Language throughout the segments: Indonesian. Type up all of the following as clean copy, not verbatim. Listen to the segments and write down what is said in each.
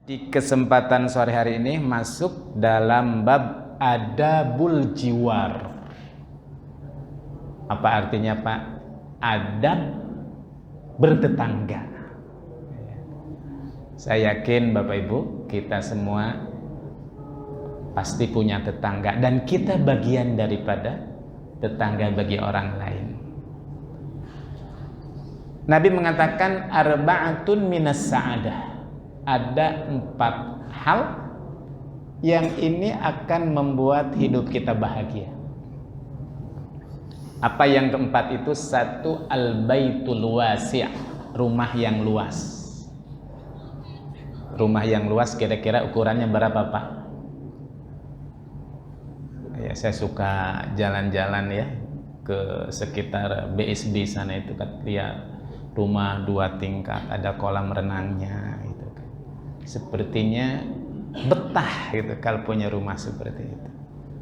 Di kesempatan sore hari ini masuk dalam bab adabul jiwar. Apa artinya Pak? Adab bertetangga. Saya yakin Bapak Ibu kita semua pasti punya tetangga dan kita bagian daripada tetangga bagi orang lain. Nabi mengatakan arba'atun minas sa'adah. Ada 4 hal yang ini akan membuat hidup kita bahagia. Apa yang keempat itu? 1, al-baitul wasi', rumah yang luas. Rumah yang luas kira-kira ukurannya berapa Pak? Ya, saya suka jalan-jalan ya ke sekitar BSD sana itu kan lihat rumah 2 tingkat, ada kolam renangnya gitu kan. Sepertinya betah gitu kalau punya rumah seperti itu.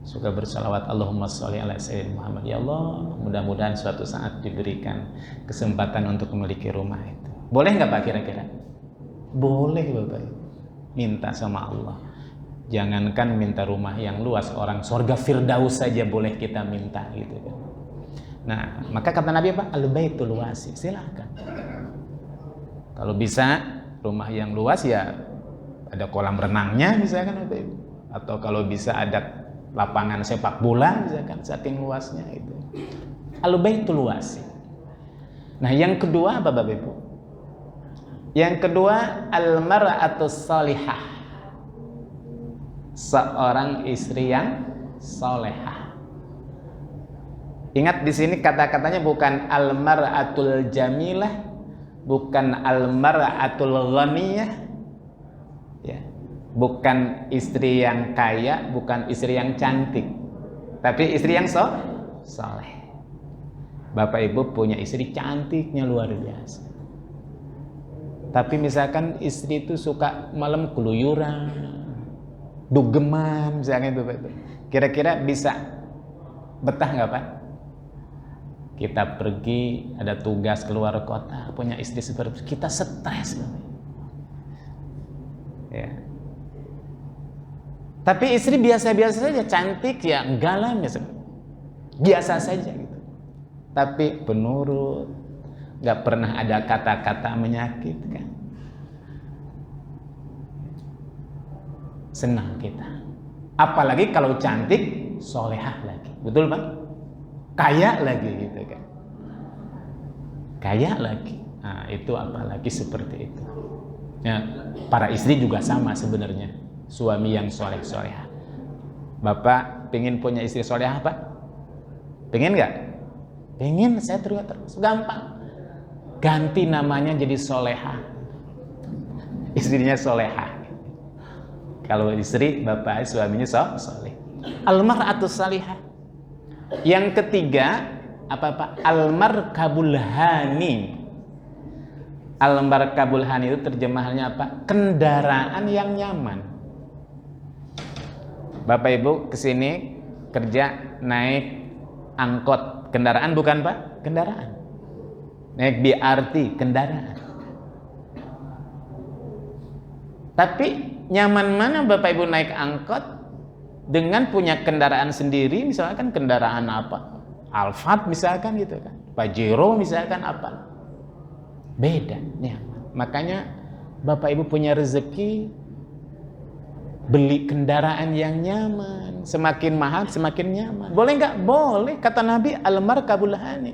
Suka bersalawat Allahumma sholli ala sayyidina Muhammad. Ya Allah, mudah-mudahan suatu saat diberikan kesempatan untuk memiliki rumah itu. Boleh nggak Pak kira-kira? Boleh Bapak. Minta sama Allah. Jangankan minta rumah yang luas, orang surga Firdaus saja boleh kita minta gitu kan. Nah, maka kata Nabi apa? Al-baitul wasi', silakan. Kalau bisa rumah yang luas ya ada kolam renangnya misalkan Bapak Ibu. Atau kalau bisa ada lapangan sepak bola misalkan saking luasnya itu. Al-baitul wasi'. Nah, yang kedua apa Bapak Ibu? Yang kedua al-mar'atus shalihah. Seorang istri yang solehah. Ingat di sini kata-katanya bukan al-mar'atul jamilah, bukan al-mar'atul ghaniyah, ya. Bukan istri yang kaya, bukan istri yang cantik, tapi istri yang soleh. Bapak Ibu punya istri cantiknya luar biasa. Tapi misalkan istri itu suka malam keluyuran, dugeman misalnya itu, kira-kira bisa betah nggak Pak? Kita pergi ada tugas keluar kota, punya istri seperti itu, kita stres, ya. Tapi istri biasa-biasa saja, cantik ya enggak lah, biasa saja gitu. Tapi penurut, nggak pernah ada kata-kata menyakitkan. Senang kita. Apalagi kalau cantik, solehah lagi. Betul Pak? Kaya lagi gitu kan. Kaya lagi. Nah, itu apalagi seperti itu. Ya, para istri juga sama sebenarnya. Suami yang soleh-solehah. Bapak pengen punya istri solehah Pak? Pengen nggak? Pengen, saya terus. Gampang. Ganti namanya jadi solehah. Istrinya solehah. Kalau istri, bapak suaminya soleh. Al-mar'atus salihah. Yang ketiga, apa Pak? Al-markabul hani. Al-markabul hani itu terjemahannya apa? Kendaraan yang nyaman. Bapak Ibu kesini kerja naik angkot. Kendaraan bukan Pak? Kendaraan. Naik BRT, kendaraan. Tapi nyaman mana Bapak Ibu naik angkot dengan punya kendaraan sendiri, misalkan kendaraan apa? Alphard misalkan gitu kan. Pajero misalkan apa? Beda nyaman. Makanya Bapak Ibu punya rezeki beli kendaraan yang nyaman. Semakin mahal semakin nyaman. Boleh nggak? Boleh. Kata Nabi al-markabul hani.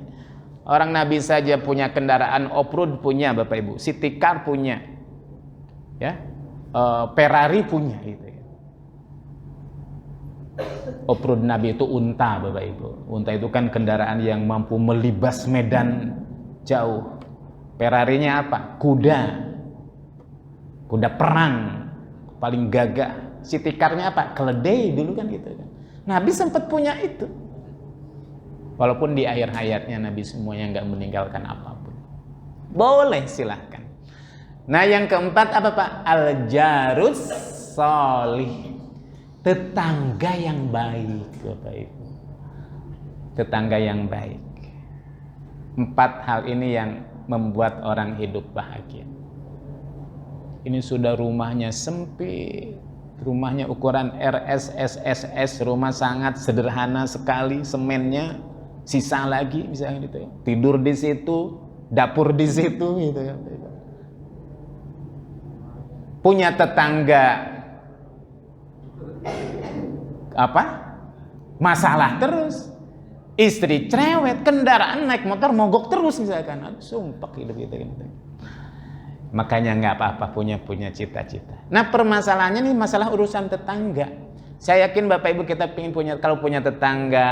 Orang Nabi saja punya kendaraan off-road punya Bapak Ibu. City car punya. Ya. Ferrari punya gitu ya. Off-road Nabi itu unta Bapak Ibu. Unta itu kan kendaraan yang mampu melibas medan jauh. Ferrarinya apa? Kuda. Kuda perang paling gagah. City car-nya apa? Keledai dulu kan gitu kan. Nabi sempat punya itu. Walaupun di akhir hayatnya Nabi semuanya nggak meninggalkan apapun. Boleh silahkan. Nah yang keempat apa Pak? Al-jarus sholih. Tetangga yang baik Bapak Ibu. Tetangga yang baik. 4 hal ini yang membuat orang hidup bahagia. Ini sudah rumahnya sempit, rumahnya ukuran RSSSS, rumah sangat sederhana sekali, semennya sisa lagi misalnya gitu ya. Tidur di situ, dapur di situ gitu ya. Punya tetangga apa? Masalah terus. Istri cerewet, kendaraan naik motor mogok terus misalkan. Aduh, sumpah hidup gitu. Makanya nggak apa-apa punya cita-cita. Nah, permasalahannya nih masalah urusan tetangga. Saya yakin Bapak Ibu kita pengen kalau punya tetangga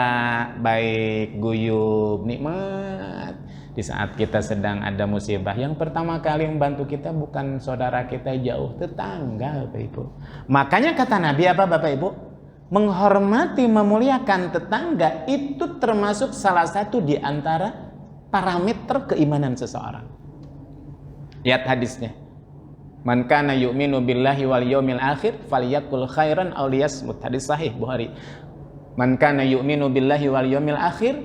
baik, guyup, nikmat. Di saat kita sedang ada musibah, yang pertama kali membantu kita bukan saudara kita jauh, tetangga Bapak Ibu. Makanya kata Nabi apa Bapak Ibu? Menghormati, memuliakan tetangga itu termasuk salah satu di antara parameter keimanan seseorang. Lihat hadisnya. Man kana yu'minu billahi wal yawmil akhir falyakul khairan aw liyasmut. Hadis sahih Bukhari. Man kana yu'minu billahi wal yawmil akhir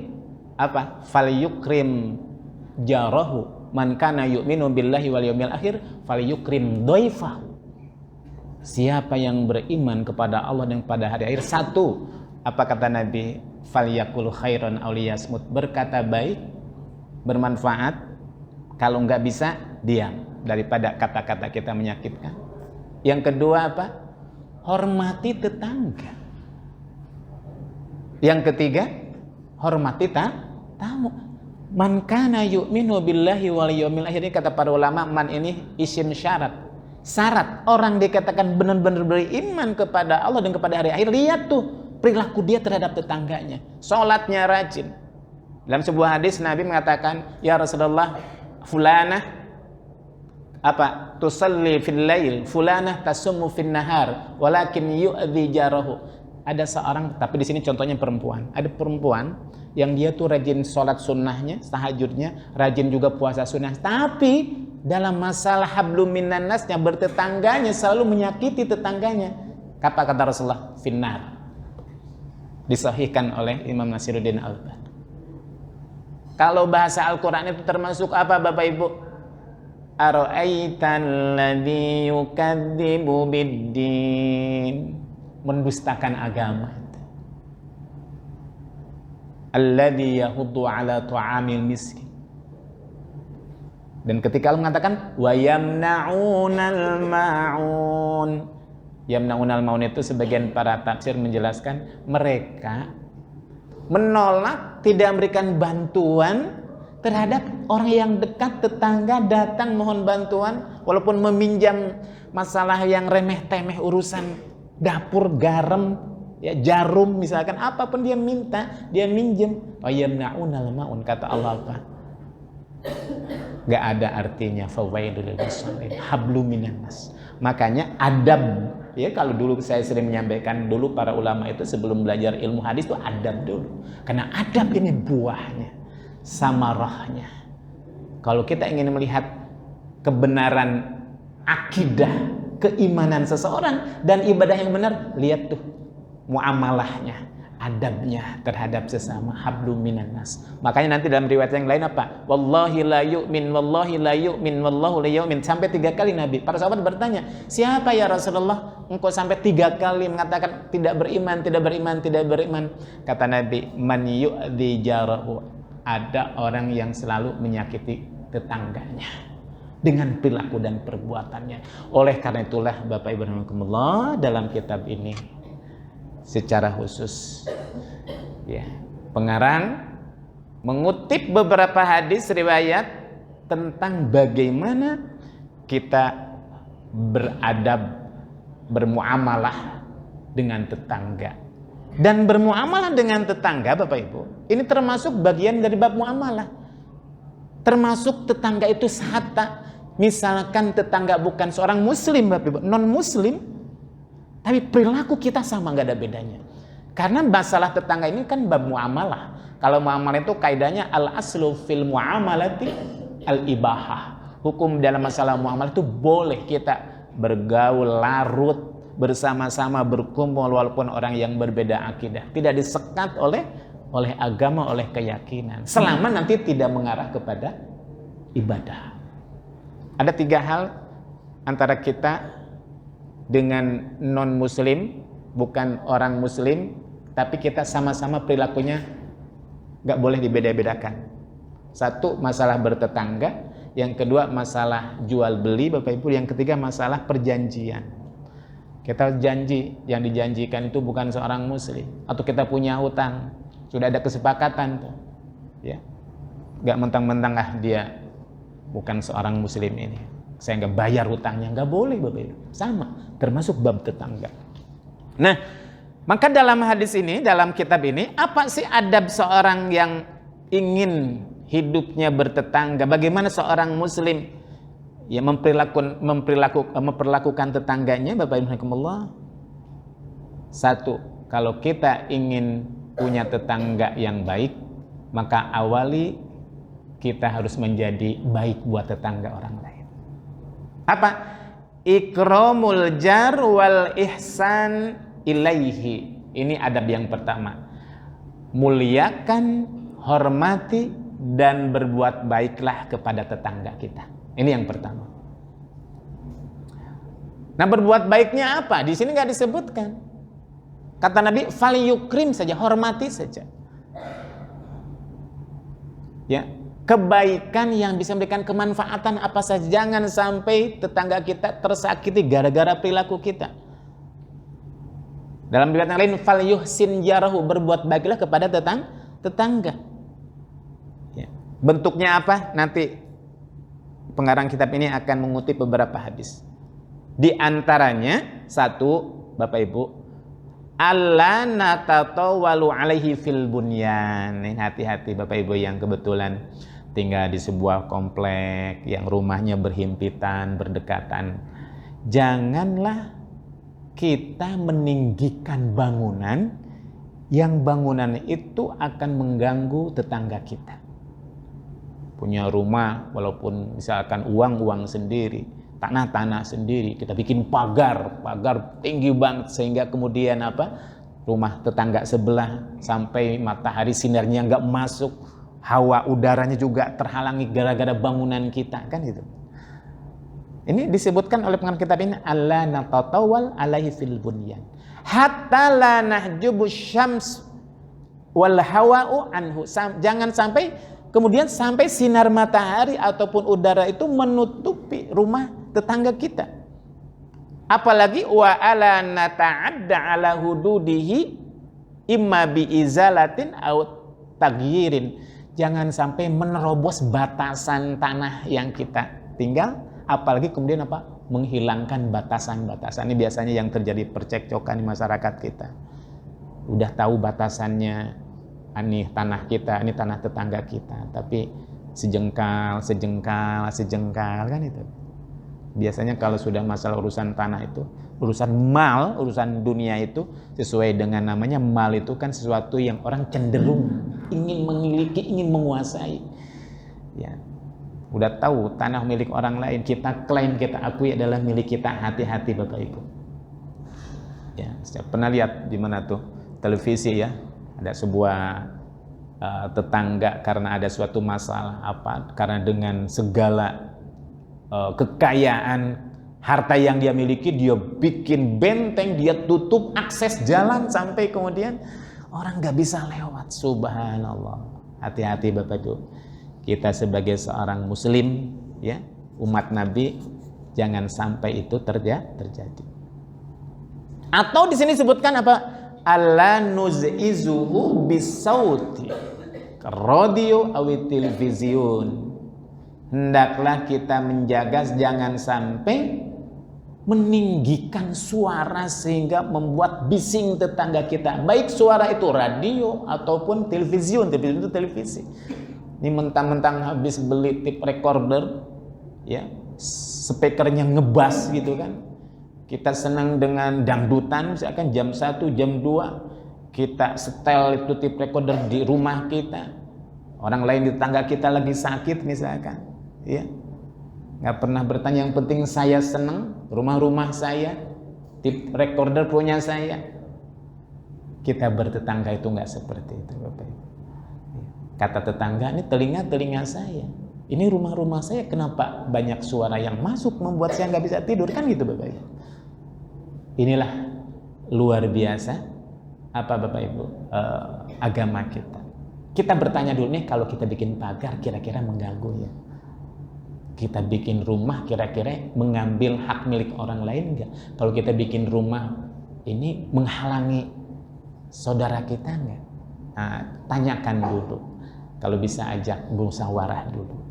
apa? Falyukrim jarahu. Man kana yu'minu billahi wal yawmil akhir falyukrim dhaifahu. Siapa yang beriman kepada Allah dan pada hari akhir, satu, apa kata Nabi? Falyakul khairan aw liyasmut. Berkata baik, bermanfaat. Kalau nggak bisa, diam daripada kata-kata kita menyakitkan. Yang kedua apa? Hormati tetangga. Yang ketiga, hormati tamu. Man kana yu'minu billahi wal yawmil akhir, kata para ulama, man ini isim syarat. Syarat orang dikatakan benar-benar beriman kepada Allah dan kepada hari akhir, lihat tuh perilaku dia terhadap tetangganya. Sholatnya rajin. Dalam sebuah hadis Nabi mengatakan, ya Rasulullah, fulanah apa? Tusalli fil lail, fulanah tasummu fin nahar, walakin yu'dhi jarahu. Ada seorang, tapi di sini contohnya perempuan. Ada perempuan yang dia tuh rajin sholat sunnahnya, tahajudnya, rajin juga puasa sunnah, tapi dalam masalah hablum minan nasnya, bertetangganya, selalu menyakiti tetangganya. Kata Rasulullah, finnar. Disahihkan oleh Imam Nasiruddin Albani. Kalau bahasa Al-Quran itu termasuk apa Bapak Ibu? Ara'aitan ladzi yukadzibu biddin. Mendustakan agama. Alladzi yahuddu ala tu'amil miskin. Dan ketika Allah mengatakan wa yamna'unal ma'un. Yamna'unal ma'un itu sebagian para tafsir menjelaskan mereka menolak, tidak memberikan bantuan terhadap orang yang dekat, tetangga datang mohon bantuan, walaupun meminjam masalah yang remeh-temeh, urusan dapur, garam, ya, jarum misalkan, apapun dia minta, dia minjem. Wa yamna'unal ma'un, kata Allah apa? Gak ada artinya fawaidul musallin hablum minan nas. Makanya adab, ya, kalau dulu saya sering menyampaikan, dulu para ulama itu sebelum belajar ilmu hadis itu adab dulu, karena adab ini buahnya, samarahnya. Kalau kita ingin melihat kebenaran akidah, keimanan seseorang dan ibadah yang benar, lihat tuh muamalahnya, adabnya terhadap sesama, hablum minan nas. Makanya nanti dalam riwayat yang lain apa? Wallahi la yu'min, wallahi la yu'min, wallahu la yu'min. Sampai 3 kali Nabi. Para sahabat bertanya, siapa ya Rasulullah engkau sampai 3 kali mengatakan tidak beriman, tidak beriman, tidak beriman? Kata Nabi, man yu'dhi jarahu. Ada orang yang selalu menyakiti tetangganya dengan perilaku dan perbuatannya. Oleh karena itulah Bapak Ibu rahimakumullah, dalam kitab ini secara khusus, ya, pengarang mengutip beberapa hadis riwayat tentang bagaimana kita beradab, bermuamalah dengan tetangga. Dan bermuamalah dengan tetangga Bapak Ibu, ini termasuk bagian dari bab muamalah. Termasuk tetangga itu sahata. Misalkan tetangga bukan seorang muslim Bapak Ibu, non muslim, tapi perilaku kita sama, nggak ada bedanya. Karena masalah tetangga ini kan bab muamalah. Kalau muamalah itu kaidahnya al-aslu fil muamalati al-ibahah. Hukum dalam masalah muamalah itu boleh kita bergaul, larut, bersama-sama, berkumpul walaupun orang yang berbeda akidah. Tidak disekat oleh agama, oleh keyakinan. Selama nanti tidak mengarah kepada ibadah. Ada 3 hal antara kita dengan non muslim, bukan orang muslim, tapi kita sama-sama perilakunya nggak boleh dibeda-bedakan. Satu, masalah bertetangga. Yang kedua, masalah jual beli, Bapak Ibu. Yang ketiga, masalah perjanjian. Kita janji, yang dijanjikan itu bukan seorang muslim. Atau kita punya hutang, sudah ada kesepakatan tuh, ya, nggak mentang-mentang dia bukan seorang muslim ini, saya nggak bayar hutangnya, nggak boleh, Bapak Ibu. Sama, termasuk bab tetangga. Nah, maka dalam hadis ini, dalam kitab ini, apa sih adab seorang yang ingin hidupnya bertetangga? Bagaimana seorang muslim ya memperlakukan tetangganya, Bapak Ibu rahimakumullah? Satu, kalau kita ingin punya tetangga yang baik, maka awali kita harus menjadi baik buat tetangga orang lain. Apa? Ikramul jar wal ihsan ilaihi. Ini adab yang pertama. Muliakan, hormati, dan berbuat baiklah kepada tetangga kita. Ini yang pertama. Nah, berbuat baiknya apa? Di sini nggak disebutkan. Kata Nabi, falyukrim saja, hormati saja. Ya, kebaikan yang bisa memberikan kemanfaatan apa saja. Jangan sampai tetangga kita tersakiti gara-gara perilaku kita. Dalam riwayat yang lain, falyuhsin jarahu, berbuat baiklah kepada tetangga. Ya. Bentuknya apa? Nanti pengarang kitab ini akan mengutip beberapa hadis. Di antaranya, satu, Bapak Ibu, alla natatawalu alaihi fil bunyan. Hati-hati Bapak Ibu yang kebetulan tinggal di sebuah komplek yang rumahnya berhimpitan, berdekatan. Janganlah kita meninggikan bangunan yang bangunan itu akan mengganggu tetangga kita. Punya rumah, walaupun misalkan uang sendiri, tanah sendiri, kita bikin pagar tinggi banget sehingga kemudian rumah tetangga sebelah sampai matahari sinarnya nggak masuk, hawa udaranya juga terhalangi gara-gara bangunan kita, kan gitu. Ini disebutkan oleh pengarang kitab ini, alla natatawal alaihi fil bunyan hatta la nahjubu syams wal hawa'u anhu. Jangan sampai kemudian sampai sinar matahari ataupun udara itu menutupi rumah tetangga kita. Apalagi wa ala nata'adda ala hududihi imma bi izalatin au taghyirin. Jangan sampai menerobos batasan tanah yang kita tinggal, apalagi kemudian menghilangkan batasan-batasan. Ini biasanya yang terjadi percekcokan di masyarakat kita. Udah tahu batasannya, ini tanah kita, ini tanah tetangga kita, tapi sejengkal kan itu. Biasanya kalau sudah masalah urusan tanah itu, urusan mal, urusan dunia itu, sesuai dengan namanya, mal itu kan sesuatu yang orang cenderung ingin memiliki, ingin menguasai. Ya, udah tahu tanah milik orang lain, kita klaim, kita akui adalah milik kita. Hati-hati Bapak Ibu. Ya, saya pernah lihat di mana tuh televisi ya, ada sebuah tetangga karena ada suatu masalah karena dengan segala kekayaan harta yang dia miliki, dia bikin benteng, dia tutup akses jalan sampai kemudian orang nggak bisa lewat. Subhanallah. Hati-hati Bapak Ibu. Kita sebagai seorang muslim, ya, umat Nabi, jangan sampai itu terjadi. Atau di sini sebutkan alla nuz'izuhu bisauti radio awi television. Hendaklah kita menjaga jangan sampai meninggikan suara sehingga membuat bising tetangga kita. Baik suara itu radio ataupun television itu televisi. Ini mentang-mentang habis beli tape recorder, ya, speakernya ngebas gitu kan. Kita senang dengan dangdutan, misalkan jam 1, jam 2, kita setel itu tape recorder di rumah kita. Orang lain di tetangga kita lagi sakit misalkan, ya, nggak pernah bertanya, yang penting saya senang, rumah saya, tape recorder punya saya. Kita bertetangga itu nggak seperti itu, Bapak Ibu. Kata tetangga, ini telinga saya. Ini rumah-rumah saya kenapa banyak suara yang masuk membuat saya nggak bisa tidur, kan gitu Bapak Ibu. Inilah luar biasa apa Bapak Ibu agama kita. Kita bertanya dulu nih, kalau kita bikin pagar kira-kira mengganggu ya? Kita bikin rumah kira-kira mengambil hak milik orang lain enggak? Kalau kita bikin rumah ini menghalangi saudara kita enggak? Nah, tanyakan dulu. Kalau bisa ajak musyawarah dulu.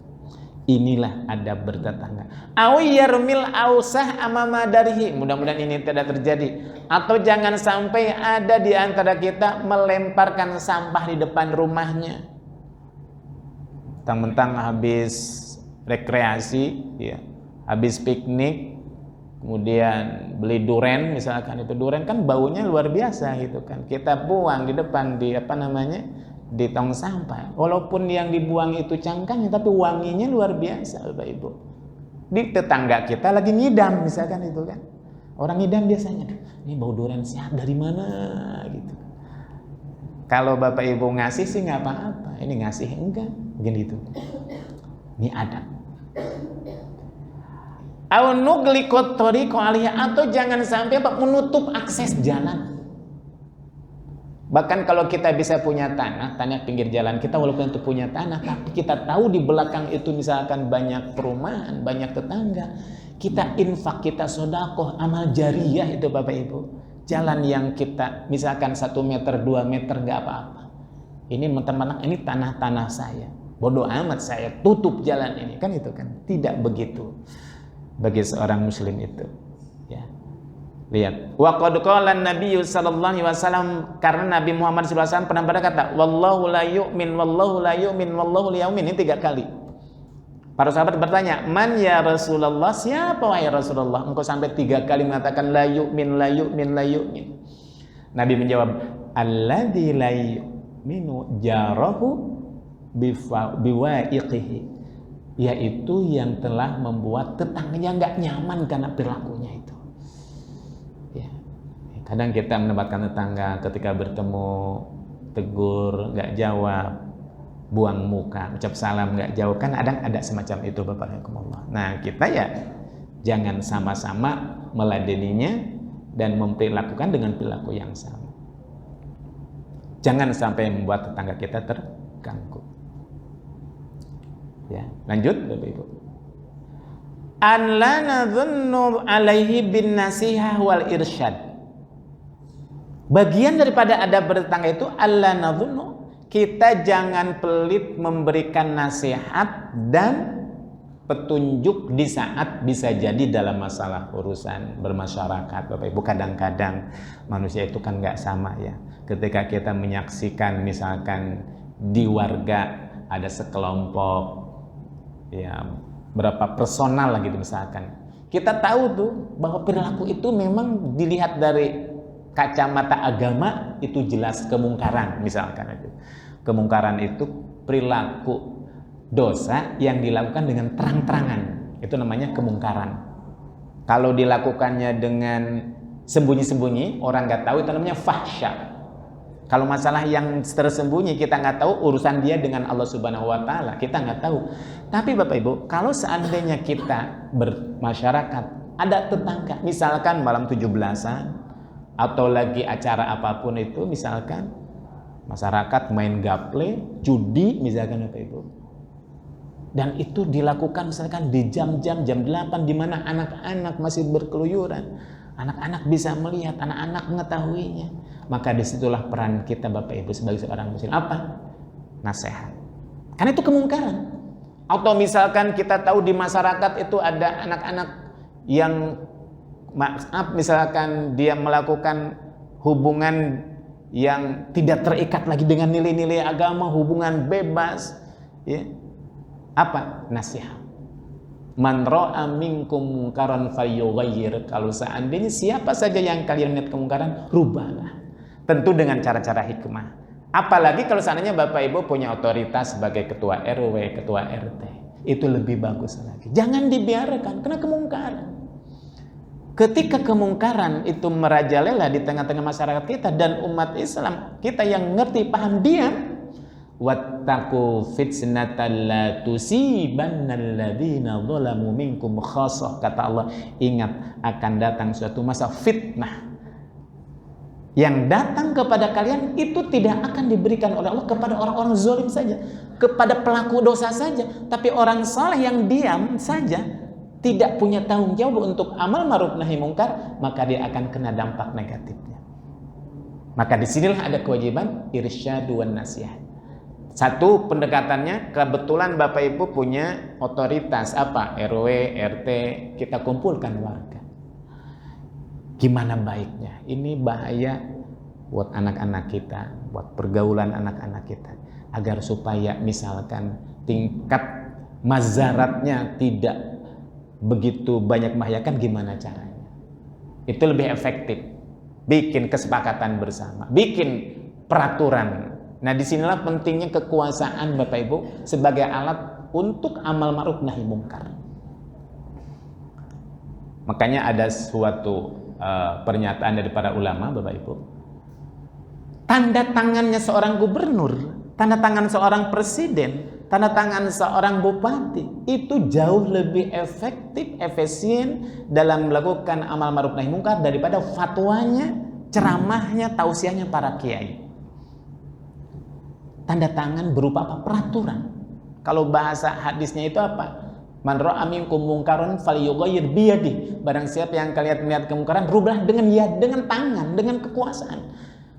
Inilah adab bertetangga. Awiyarmil ausah amama darihi. Mudah-mudahan ini tidak terjadi. Atau jangan sampai ada di antara kita melemparkan sampah di depan rumahnya. Mentang-mentang habis rekreasi, ya, habis piknik, kemudian beli duren, misalkan itu duren kan baunya luar biasa gitu kan. Kita buang di depan di di tong sampah. Walaupun yang dibuang itu cangkangnya, tapi wanginya luar biasa, Bapak Ibu. Di tetangga kita lagi ngidam, misalkan itu kan. Orang ngidam biasanya, ini bau duren siap dari mana gitu. Kalau Bapak Ibu ngasih sih nggak apa-apa. Ini ngasih enggak, begini itu. Ini adab. Atau jangan sampai menutup akses jalan. Bahkan kalau kita bisa punya tanah pinggir jalan kita, walaupun itu punya tanah, tapi kita tahu di belakang itu misalkan banyak perumahan, banyak tetangga, kita infak, kita sedekah, amal jariyah itu Bapak Ibu. Jalan yang kita misalkan 1 meter, 2 meter nggak apa-apa. Ini teman-teman, ini tanah-tanah saya. Bodoh amat saya tutup jalan ini, kan itu kan. Tidak begitu bagi seorang muslim itu. Ya. Lihat, wa qad qala an-nabiy sallallahu alaihi wasallam, karena Nabi Muhammad sallallahu alaihi wasallam pernah berkata, wallahu la yu'min, wallahu la yu'min, wallahu la yu'min. Ini 3 kali. Para sahabat bertanya, man ya Rasulullah, siapa wahai Rasulullah? Engkau sampai 3 kali mengatakan la yu'min, la yu'min, la yu'min. Nabi menjawab, alladzi la yu'minu jarahu biwa'iqihi, yaitu yang telah membuat tetangganya nggak nyaman karena perilakunya itu. Ya. Kadang kita menempatkan tetangga ketika bertemu, tegur nggak jawab, buang muka, ucap salam nggak jawab, kan ada semacam itu Bapak Ibu. Nah kita ya jangan sama-sama meladeninya dan memperlakukan dengan perilaku yang sama. Jangan sampai membuat tetangga kita terganggu. Ya, lanjut Bapak Ibu. An la nadhunnu alaihi bin nasihah wal irsyad. Bagian daripada adab bertetangga itu alla nadhunnu, kita jangan pelit memberikan nasihat dan petunjuk di saat bisa jadi dalam masalah urusan bermasyarakat Bapak Ibu. Kadang-kadang manusia itu kan nggak sama ya. Ketika kita menyaksikan misalkan di warga ada sekelompok ya berapa personal lah gitu misalkan, kita tahu tuh bahwa perilaku itu memang dilihat dari kacamata agama itu jelas kemungkaran, misalkan itu kemungkaran itu perilaku dosa yang dilakukan dengan terang-terangan, itu namanya kemungkaran. Kalau dilakukannya dengan sembunyi-sembunyi, orang nggak tahu, itu namanya fahsya. Kalau masalah yang tersembunyi kita nggak tahu, urusan dia dengan Allah Subhanahu Wa Taala, kita nggak tahu. Tapi Bapak Ibu, kalau seandainya kita bermasyarakat, ada tetangga, misalkan malam 17-an atau lagi acara apapun itu, misalkan masyarakat main gaple, judi, misalkan Bapak Ibu, dan itu dilakukan misalkan di jam-jam jam 8 di mana anak-anak masih berkeluyuran, anak-anak bisa melihat, anak-anak mengetahuinya, maka disitulah peran kita Bapak Ibu sebagai seorang muslim. Apa? Nasihat. Karena itu kemungkaran. Atau misalkan kita tahu di masyarakat itu ada anak-anak yang maaf misalkan dia melakukan hubungan yang tidak terikat lagi dengan nilai-nilai agama, hubungan bebas, ya. Apa? Nasihat. Man ra'a minkum munkaran falyughayyir. Kalau seandainya siapa saja yang kalian lihat kemungkaran, rubahlah. Tentu dengan cara-cara hikmah. Apalagi kalau seandainya Bapak Ibu punya otoritas sebagai ketua RW, ketua RT, itu lebih bagus lagi. Jangan dibiarkan karena kemungkaran. Ketika kemungkaran itu merajalela di tengah-tengah masyarakat kita dan umat Islam, kita yang ngerti, paham, diam, wattaqu fitnatan la tusibannal ladzina zalamu minkum khassah. Kata Allah, ingat akan datang suatu masa fitnah yang datang kepada kalian itu tidak akan diberikan oleh Allah kepada orang-orang zalim saja, kepada pelaku dosa saja, tapi orang saleh yang diam saja, tidak punya tanggung jawab untuk amal ma'ruf nahi mungkar, maka dia akan kena dampak negatifnya. Maka disinilah ada kewajiban irsyadu wan nasihat. Satu, pendekatannya, kebetulan Bapak Ibu punya otoritas apa? RW, RT, kita kumpulkan warga. Gimana baiknya? Ini bahaya buat anak-anak kita, buat pergaulan anak-anak kita, agar supaya misalkan tingkat mazaratnya tidak begitu banyak membahayakan, gimana caranya? Itu lebih efektif. Bikin kesepakatan bersama, bikin peraturan. Nah, disinilah pentingnya kekuasaan Bapak Ibu sebagai alat untuk amal ma'ruf nahi mungkar. Makanya ada suatu pernyataan dari para ulama, Bapak Ibu. Tanda tangannya seorang gubernur, tanda tangan seorang presiden, tanda tangan seorang bupati itu jauh lebih efektif, efisien dalam melakukan amal ma'ruf nahi mungkar daripada fatwanya, ceramahnya, tausiahnya para kiai. Tanda tangan berupa apa? Peraturan. Kalau bahasa hadisnya itu apa? Man ra'a minkum mungkaran falyughayyir biyadihi. Barang siapa yang kalian melihat kemungkaran, rubah dengan yad, dengan tangan, dengan kekuasaan.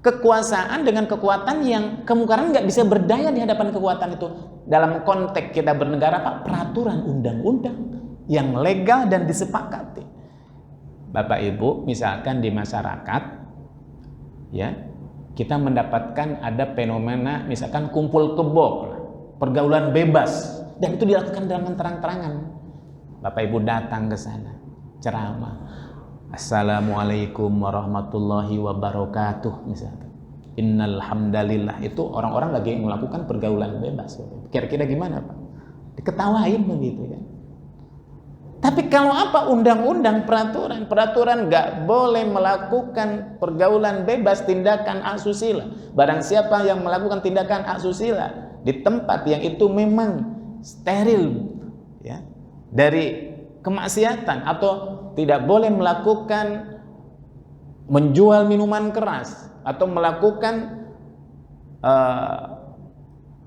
Kekuasaan dengan kekuatan yang kemungkaran nggak bisa berdaya di hadapan kekuatan itu. Dalam konteks kita bernegara apa? Peraturan undang-undang yang legal dan disepakati. Bapak Ibu, misalkan di masyarakat, ya, kita mendapatkan ada fenomena misalkan kumpul kebo, pergaulan bebas, dan itu dilakukan dengan terang-terangan. Bapak Ibu datang ke sana, ceramah, Assalamualaikum warahmatullahi wabarakatuh, misalkan. Innal hamdalillah, itu orang-orang lagi melakukan pergaulan bebas. Kira-kira gimana, Pak? Diketawain begitu kan. Tapi kalau apa? Undang-undang, peraturan nggak boleh melakukan pergaulan bebas, tindakan asusila. Barang siapa yang melakukan tindakan asusila di tempat yang itu memang steril, ya, dari kemaksiatan, atau tidak boleh melakukan menjual minuman keras atau melakukan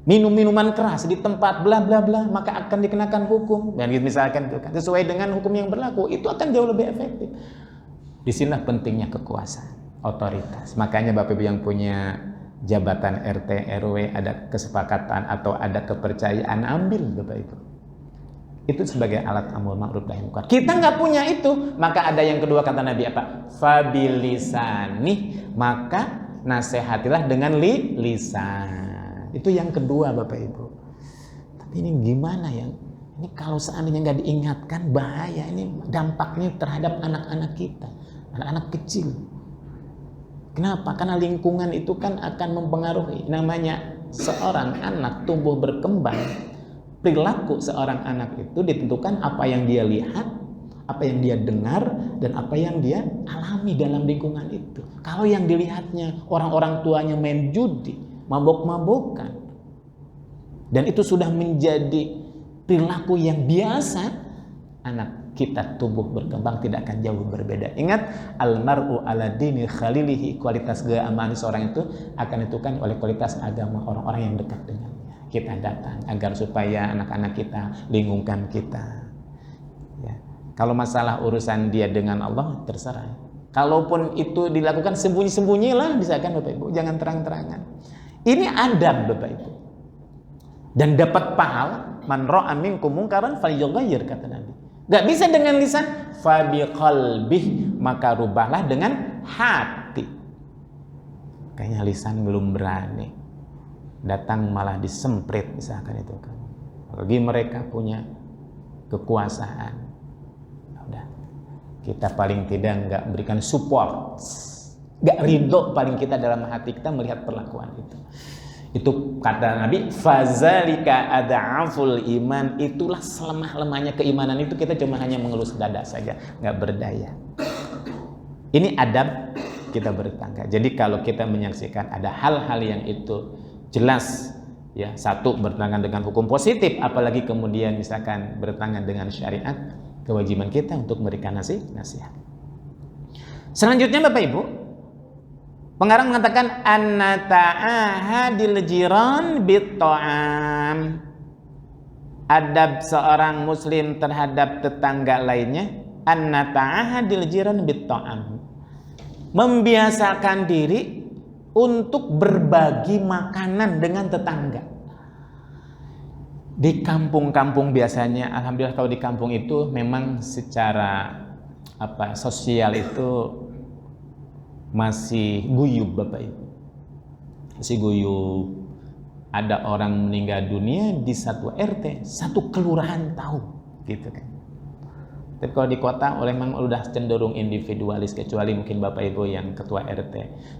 minum minuman keras di tempat bla bla bla, maka akan dikenakan hukum. Dan misalkan itu kan sesuai dengan hukum yang berlaku, itu akan jauh lebih efektif. Disinilah pentingnya kekuasaan, otoritas. Makanya Bapak Ibu yang punya jabatan RT RW, ada kesepakatan atau ada kepercayaan, ambil Bapak Ibu. Itu sebagai alat amar ma'ruf nahi mungkar. Kita nggak punya itu, maka ada yang kedua, kata Nabi apa? Fabilisani, maka nasihatilah dengan lisan. Itu yang kedua Bapak Ibu. Tapi ini gimana ya? Ini kalau seandainya nggak diingatkan, bahaya. Ini dampaknya terhadap anak-anak kita, anak-anak kecil. Kenapa? Karena lingkungan itu kan akan mempengaruhi. Namanya seorang anak tumbuh berkembang, perilaku seorang anak itu ditentukan apa yang dia lihat, apa yang dia dengar, dan apa yang dia alami dalam lingkungan itu. Kalau yang dilihatnya orang-orang tuanya main judi, mabok-mabokan, dan itu sudah menjadi perilaku yang biasa, anak kita tumbuh berkembang tidak akan jauh berbeda. Ingat, almar'u ala dini khalilihi, kualitas keagamaan seorang itu akan ditentukan oleh kualitas agama orang-orang yang dekat dengannya. Kita datang agar supaya anak-anak kita, lingkungan kita, ya. Kalau masalah urusan dia dengan Allah, terserah. Kalaupun itu dilakukan sembunyi-sembunyilah, misalkan Bapak Ibu, jangan terang-terangan. Ini adab Bapak Ibu. Dan dapat pahala, man ra'a minkum mungkaran falyughayyir, kata Nabi. Gak bisa dengan lisan, fa biqalbih, maka rubahlah dengan hati. Kayaknya lisan belum berani, datang malah disemprit, misalkan itu kan. Bagi mereka punya kekuasaan, udah, kita paling tidak nggak berikan support, nggak ridho paling kita dalam hati kita melihat perlakuan itu. Itu kata Nabi, fazalika ad'aful iman, itulah selemah-lemahnya keimanan itu. Kita cuma hanya mengelus dada saja, nggak berdaya. Ini adab kita bertangga. Jadi kalau kita menyaksikan ada hal-hal yang itu jelas Ya, satu bertentangan dengan hukum positif, apalagi kemudian misalkan bertentangan dengan syariat, kewajiban kita untuk memberikan nasihat. Selanjutnya Bapak Ibu, pengarang mengatakan annata'ahadil jiran bit-ta'am. Adab seorang muslim terhadap tetangga lainnya, annata'ahadil jiran bit-ta'am. Membiasakan diri untuk berbagi makanan dengan tetangga. Di kampung-kampung biasanya, alhamdulillah kalau di kampung itu memang secara sosial itu masih guyub Bapak Ibu. Masih guyub. Ada orang meninggal dunia di satu RT, satu kelurahan tahu, gitu kan. Tapi kalau di kota memang udah cenderung individualis, kecuali mungkin Bapak Ibu yang ketua RT,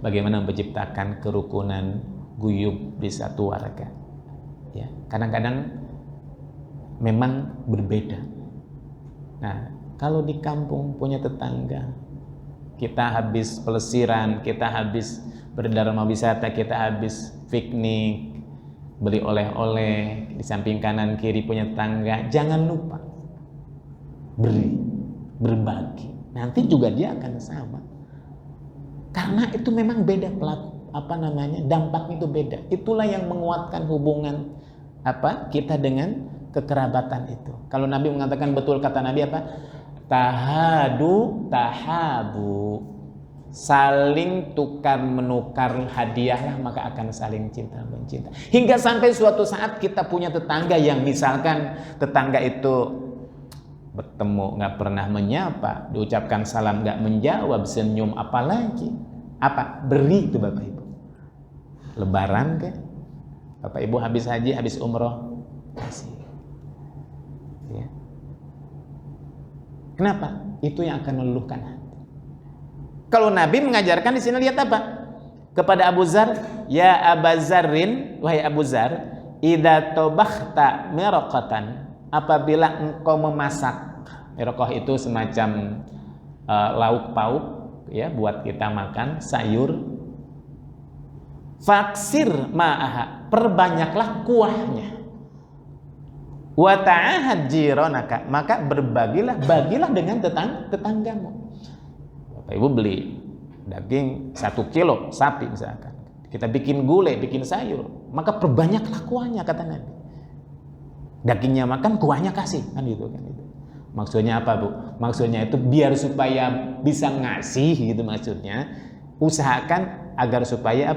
bagaimana menciptakan kerukunan guyub di satu warga. Ya, kadang-kadang memang berbeda. Nah, kalau di kampung punya tetangga, kita habis pelesiran, kita habis berdharma wisata, kita habis piknik, beli oleh-oleh, di samping kanan kiri punya tetangga, jangan lupa beri, berbagi. Nanti juga dia akan sama. Karena itu memang beda dampaknya itu beda. Itulah yang menguatkan hubungan kita dengan kekerabatan itu. Kalau Nabi mengatakan, betul kata Nabi tahadu tahabu, saling tukar menukar hadiahlah maka akan saling cinta mencinta. Hingga sampai suatu saat kita punya tetangga yang misalkan tetangga itu bertemu nggak pernah menyapa, diucapkan salam nggak menjawab, senyum apalagi beri itu Bapak Ibu. Lebaran kan, Bapak Ibu habis haji, habis umroh, kasih. Ya. Kenapa? Itu yang akan meluluhkan hati. Kalau Nabi mengajarkan di sini, lihat apa? Kepada Abu Zar, ya Abu Zarrin, wahai Abu Zar, idza tabakhta mirqatan, apabila engkau memasak, mirqah itu semacam lauk pauk ya buat kita makan, sayur. Faksir ma'aha, perbanyaklah kuahnya. Wa ta'ahad jiranaka, maka bagilah dengan tetanggamu. Bapak Ibu beli daging 1 kilo sapi misalkan, kita bikin gulai, bikin sayur, maka perbanyaklah kuahnya kata Nabi. Dagingnya makan, kuahnya kasih, kan gitu kan itu. Maksudnya apa Bu? Maksudnya itu biar supaya bisa ngasih gitu maksudnya. Usahakan agar supaya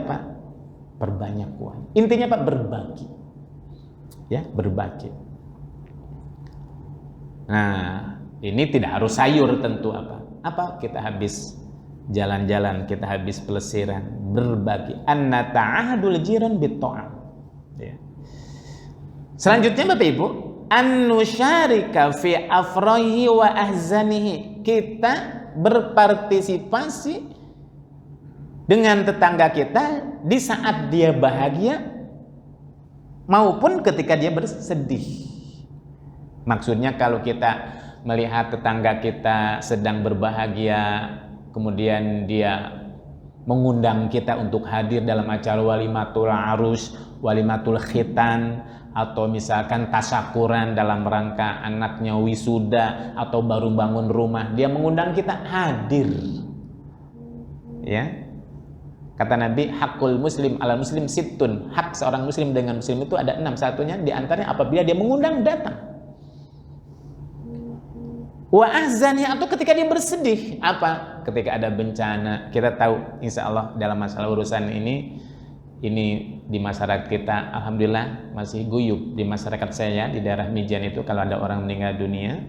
perbanyak kuahnya. Intinya berbagi. Ya, berbagi. Nah, ini tidak harus sayur tentu kita habis jalan-jalan, kita habis pelesiran, berbagi. Annata'ahadul jiran bit-ta'am. Ya. Selanjutnya Bapak Ibu, an-nusyarika fi afrahi wa ahzanihi. Kita berpartisipasi dengan tetangga kita di saat dia bahagia maupun ketika dia bersedih. Maksudnya kalau kita melihat tetangga kita sedang berbahagia, kemudian dia mengundang kita untuk hadir dalam acara walimatul arus, walimatul khitan, atau misalkan tasyakuran dalam rangka anaknya wisuda atau baru bangun rumah, dia mengundang kita hadir. Ya. Kata Nabi, hakul muslim ala muslim sittun. Hak seorang muslim dengan muslim itu ada 6. Satunya diantaranya apabila dia mengundang datang. Wa ahzani, atau ketika dia bersedih. Ketika ada bencana. Kita tahu insya Allah dalam masalah urusan ini di masyarakat kita alhamdulillah masih guyub. Di masyarakat saya di daerah Mijan itu kalau ada orang meninggal dunia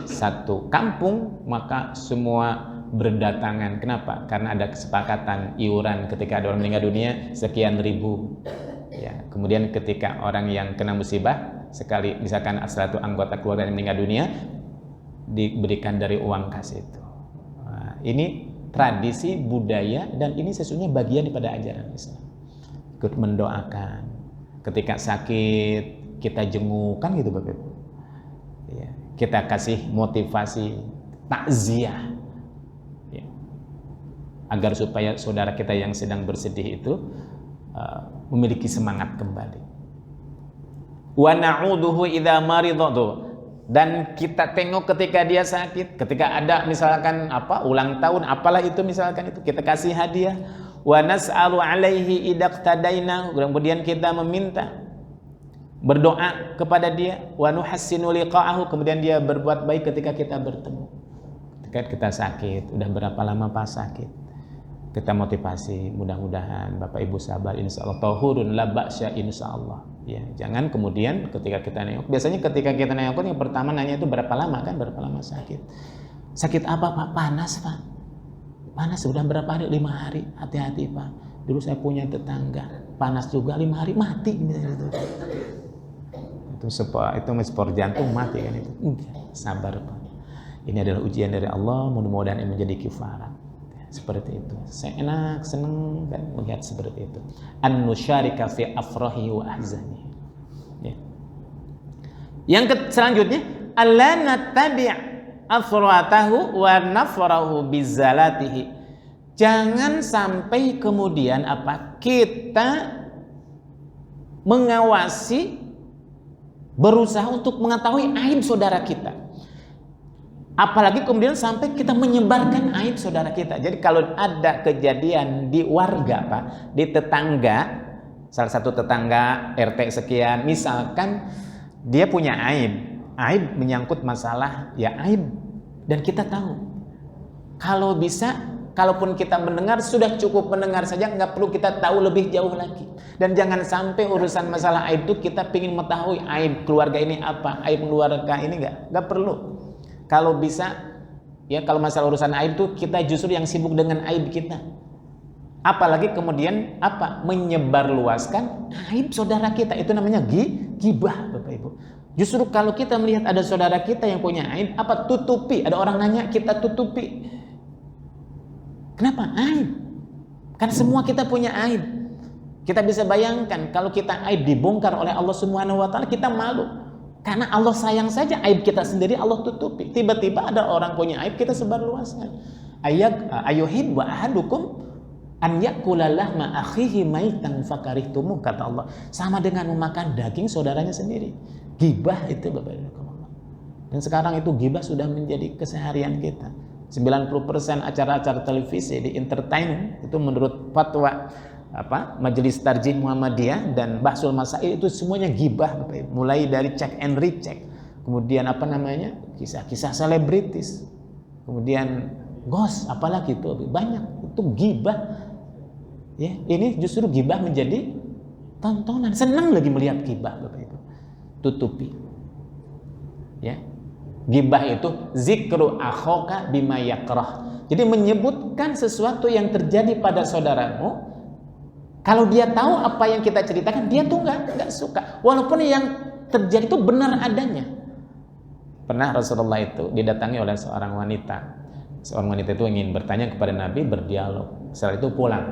satu kampung maka semua berdatangan. Kenapa? Karena ada kesepakatan iuran ketika ada orang meninggal dunia sekian ribu. Ya, kemudian ketika orang yang kena musibah sekali misalkan satu anggota keluarga yang meninggal dunia diberikan dari uang kas itu. Nah, ini tradisi budaya dan ini sesungguhnya bagian daripada ajaran Islam. Ikut mendoakan. Ketika sakit kita jenguk kan gitu Bapak Ibu. Ya, kita kasih motivasi takziah. Ya. Agar supaya saudara kita yang sedang bersedih itu memiliki semangat kembali. Wa na'uduhu idza maridha. Dan kita tengok ketika dia sakit, ketika ada misalkan ulang tahun, apalah itu misalkan itu, kita kasih hadiah. Wa nas'alu 'alaihi idaqtadaina, kemudian kita meminta, berdoa kepada dia. Wa nuhassinu liqa'ahu, kemudian dia berbuat baik ketika kita bertemu. Ketika kita sakit, udah berapa lama pas sakit, kita motivasi, mudah-mudahan Bapak Ibu sabar, insyaallah tahurun la ba'sya insyaallah. Ya, jangan kemudian ketika kita nengok, biasanya ketika kita nengok yang pertama nanya itu berapa lama kan, berapa lama sakit. Sakit apa Pak? Panas Pak. Panas sudah berapa hari? 5 hari. Hati-hati Pak. Dulu saya punya tetangga, panas juga 5 hari mati gitu. Itu spor jantung mati kan itu. Sabar Pak. Ini adalah ujian dari Allah, mudah-mudahan ini menjadi kifarat. Seperti itu. Saya enak, senang kan melihat seperti itu. An-nusyarika fi afrahi wa ahzani. Ya. Yang selanjutnya, alla nattabi' afratahu wa nafrahu bizalatihi. Jangan sampai kemudian kita mengawasi, berusaha untuk mengetahui aib saudara kita. Apalagi kemudian sampai kita menyebarkan aib saudara kita. Jadi kalau ada kejadian di warga Pak, di tetangga, salah satu tetangga RT sekian, misalkan dia punya aib menyangkut masalah ya aib, dan kita tahu. Kalau bisa, kalaupun kita mendengar, sudah cukup mendengar saja, nggak perlu kita tahu lebih jauh lagi. Dan jangan sampai urusan masalah aib itu kita ingin mengetahui aib keluarga ini apa, aib keluarga ini nggak perlu. Kalau bisa, ya kalau masalah urusan aib itu kita justru yang sibuk dengan aib kita. Apalagi kemudian menyebarluaskan aib saudara kita, itu namanya ghibah Bapak Ibu. Justru kalau kita melihat ada saudara kita yang punya aib, tutupi. Ada orang nanya, kita tutupi. Kenapa? Aib. Karena semua kita punya aib. Kita bisa bayangkan kalau kita aib dibongkar oleh Allah Subhanahu wa taala, kita malu. Karena Allah sayang saja, aib kita sendiri Allah tutupi. Tiba-tiba ada orang punya aib, kita sebarluaskan. Ayuhibbu ahadukum an ya'kula lahma akhihi maitan fakarihtumuh, kata Allah. Sama dengan memakan daging saudaranya sendiri. Ghibah itu Bapak Ibu. Dan sekarang itu ghibah sudah menjadi keseharian kita. 90% acara-acara televisi di entertain itu menurut fatwa Majelis Tarjih Muhammadiyah dan Bahsul Masail itu semuanya ghibah Bapak Ibu. Mulai dari check and recheck, kemudian kisah-kisah selebritis, kemudian ghost, apalagi itu banyak, itu ghibah. Ya, ini justru ghibah menjadi tontonan, senang lagi melihat ghibah Bapak Ibu. Tutupi. Ya. Ghibah itu zikru akhaka bima yakrah. Jadi menyebutkan sesuatu yang terjadi pada saudaramu. Kalau dia tahu apa yang kita ceritakan, dia tuh nggak suka. Walaupun yang terjadi itu benar adanya. Pernah Rasulullah itu didatangi oleh seorang wanita. Seorang wanita itu ingin bertanya kepada Nabi, berdialog. Setelah itu pulang.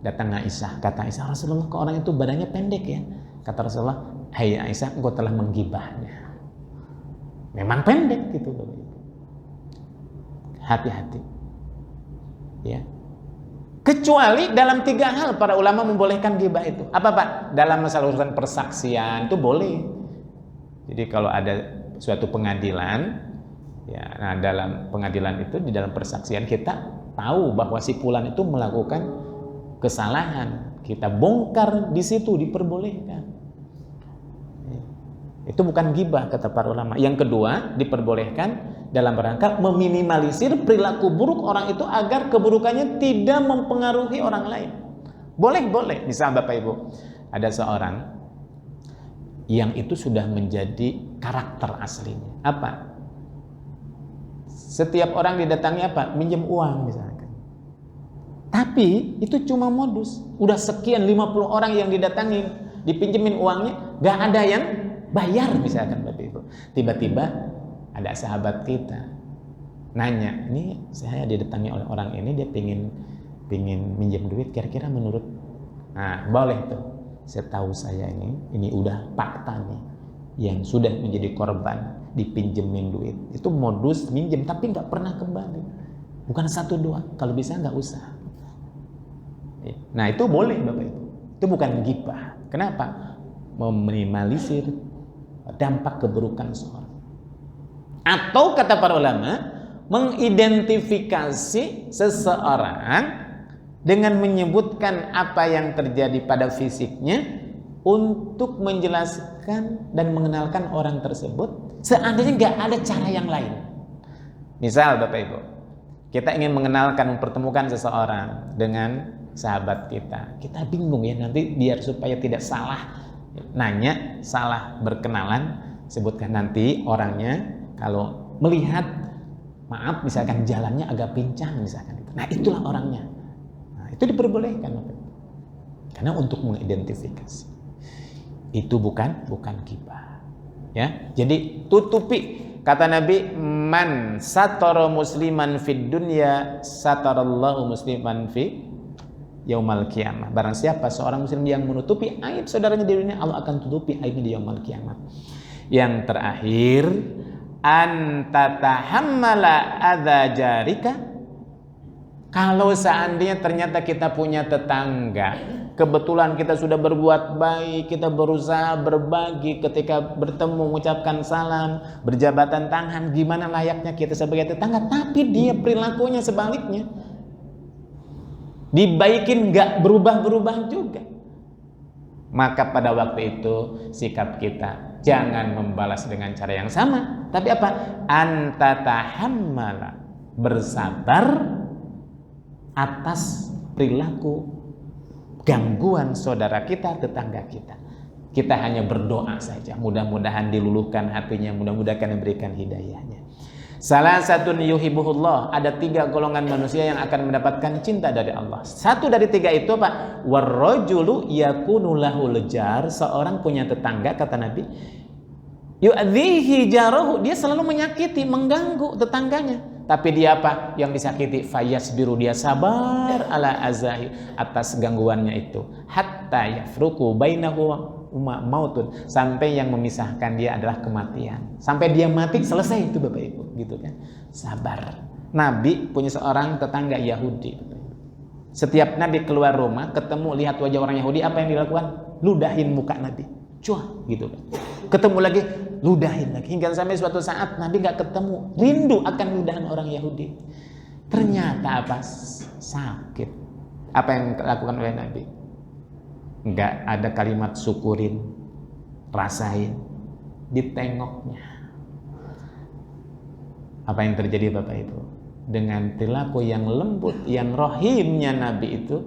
Datang Aisyah. Kata Aisyah, Rasulullah, kok orang itu badannya pendek ya? Kata Rasulullah, hai Aisyah, engkau telah menggibahnya. Memang pendek gitu. Hati-hati. Ya. Kecuali dalam 3 hal para ulama membolehkan ghibah itu. Apa Pak? Dalam masalah urusan persaksian itu boleh. Jadi kalau ada suatu pengadilan, ya, nah dalam pengadilan itu, di dalam persaksian kita tahu bahwa si fulan itu melakukan kesalahan, kita bongkar di situ, diperbolehkan. Itu bukan ghibah kata para ulama. Yang kedua, diperbolehkan dalam rangka meminimalisir perilaku buruk orang itu agar keburukannya tidak mempengaruhi orang lain. Boleh. Misal Bapak Ibu, ada seorang yang itu sudah menjadi karakter aslinya. Apa? Setiap orang didatangi minjem uang misalkan. Tapi itu cuma modus. Udah sekian 50 orang yang didatangi, dipinjemin uangnya, gak ada yang bayar misalkan Bapak Ibu. Tiba-tiba ada sahabat kita nanya, ini saya didatangi oleh orang ini, dia pingin minjem duit, kira-kira menurut, nah boleh tuh. Setahu saya ini udah fakta nih, yang sudah menjadi korban dipinjemin duit, itu modus minjem tapi nggak pernah kembali, bukan 1-2, kalau bisa nggak usah. Nah itu boleh Bapak Ibu, itu bukan ghibah. Kenapa? meminimalisir dampak keburukan seorang. Atau kata para ulama, mengidentifikasi seseorang dengan menyebutkan apa yang terjadi pada fisiknya untuk menjelaskan dan mengenalkan orang tersebut seandainya nggak ada cara yang lain. Misal Bapak Ibu, kita ingin mengenalkan, mempertemukan seseorang dengan sahabat kita. Kita bingung ya, nanti biar supaya tidak salah nanya, salah berkenalan, sebutkan nanti orangnya kalau melihat, maaf misalkan jalannya agak pincang misalkan. Nah itulah orangnya. Nah itu diperbolehkan Bapak Ibu. Karena untuk mengidentifikasi. Itu bukan ghibah. Ya, jadi tutupi. Kata Nabi, man satara musliman fid dunya satarallahu musliman fi yaumal qiyamah. Barang siapa seorang muslim yang menutupi aib saudaranya di dunia, Allah akan tutupi aibnya di yaumul kiamat. Yang terakhir, an tatahammala adza jarika. Kalau seandainya ternyata kita punya tetangga, kebetulan kita sudah berbuat baik, kita berusaha berbagi, ketika bertemu mengucapkan salam, berjabatan tangan, gimana layaknya kita sebagai tetangga, tapi dia perilakunya sebaliknya, dibaikin nggak berubah-berubah juga, maka pada waktu itu sikap kita jangan membalas dengan cara yang sama, tapi apa? Antatahammala, bersabar atas perilaku gangguan saudara kita, tetangga kita. Kita hanya berdoa saja, mudah-mudahan diluluhkan hatinya, mudah-mudahan diberikan hidayahnya. Salah satu yuhibbuhullah, ada 3 golongan manusia yang akan mendapatkan cinta dari Allah. Satu dari 3 itu apa? Warrajulu yakunu lahu lejar, seorang punya tetangga, kata Nabi, yu'adhihi jarahu, dia selalu menyakiti, mengganggu tetangganya. Tapi dia apa? Yang disakiti, fayasbiru, dia sabar ala azahi, atas gangguannya itu. Hatta yafruqu bainahu mautun, sampai yang memisahkan dia adalah kematian. Sampai dia mati, selesai itu Bapak Ibu, gitu kan. Sabar. Nabi punya seorang tetangga Yahudi. Setiap Nabi keluar rumah, ketemu lihat wajah orang Yahudi, apa yang dilakukan? Ludahin muka Nabi. Cuah, gitu kan. Ketemu lagi, ludahin lagi. Hingga sampai suatu saat Nabi nggak ketemu, rindu akan ludahan orang Yahudi. Ternyata apa? Sakit. Apa yang dilakukan oleh Nabi? Nggak ada kalimat syukurin, rasain, ditengoknya. Apa yang terjadi Bapak Ibu? Dengan perilaku yang lembut, yang rohimnya Nabi itu,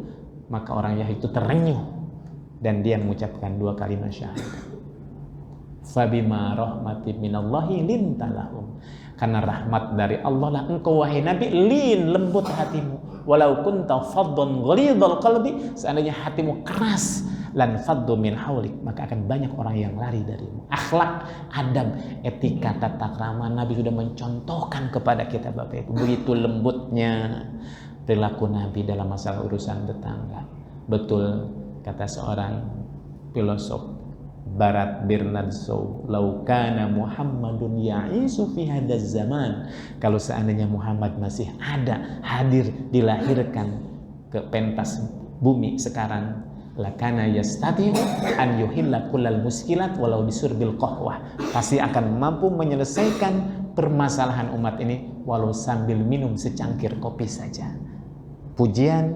maka orang Yahudi itu terenyuh dan dia mengucapkan 2 kalimat syahadat. Fabima rahmatin minallahi lintalahum, karena rahmat dari Allah lah engkau wahai Nabi lin, lembut hatimu. Walau kunta faddan ghalidhal qalbi, seandainya hatimu keras, lan faddu min haulik, maka akan banyak orang yang lari darimu. Akhlak, adab, etika, tata krama Nabi sudah mencontohkan kepada kita Bapak Ibu. Begitu lembutnya perilaku Nabi dalam masalah urusan tetangga. Betul kata seorang filosof Barat Bernard Shaw, laukana Muhammadun ya'isu fi hadzal zaman, kalau seandainya Muhammad masih ada, hadir, dilahirkan ke pentas bumi sekarang, lakana yastati an yuhilla kullal muskilat walau bisurbil qahwah, pasti akan mampu menyelesaikan permasalahan umat ini walau sambil minum secangkir kopi saja. Pujian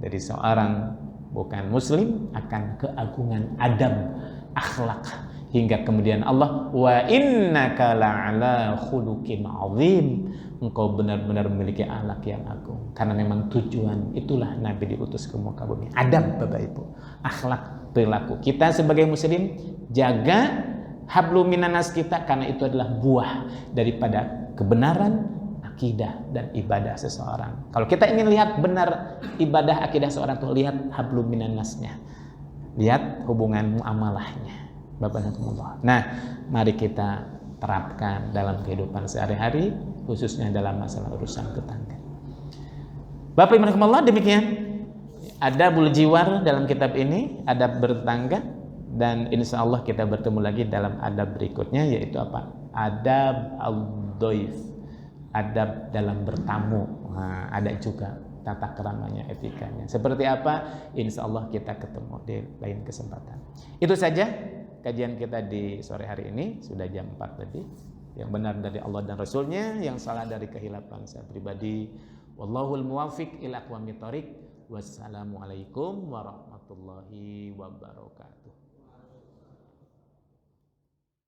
dari seorang bukan muslim akan keagungan adab, akhlak, hingga kemudian Allah, wa innaka la'ala khuluqin azim, engkau benar-benar memiliki akhlak yang agung. Karena memang tujuan itulah Nabi diutus ke muka bumi. Adab Bapak Ibu, akhlak, perilaku. Kita sebagai muslim jaga hablum minanas kita, karena itu adalah buah daripada kebenaran akidah dan ibadah seseorang. Kalau kita ingin lihat benar ibadah akidah seorang, tuh lihat hablum minannasnya, lihat hubungan muamalahnya. Bapak Nakumullah. Nah, mari kita terapkan dalam kehidupan sehari-hari, khususnya dalam masalah urusan tetangga. Bapak Ibu Nakumullah, demikian adabul jiwar dalam kitab ini, adab bertetangga, dan insya Allah kita bertemu lagi dalam adab berikutnya, yaitu apa? Adab al-doif, adab dalam bertamu. Nah, ada juga tata keramanya, etikanya. Seperti apa? Insya Allah kita ketemu di lain kesempatan. Itu saja kajian kita di sore hari ini. Sudah jam 4 lebih. Yang benar dari Allah dan Rasulnya, yang salah dari kehilapan saya pribadi. Wallahul muwaffiq ila aqwamit thoriq. Wassalamualaikum warahmatullahi wabarakatuh.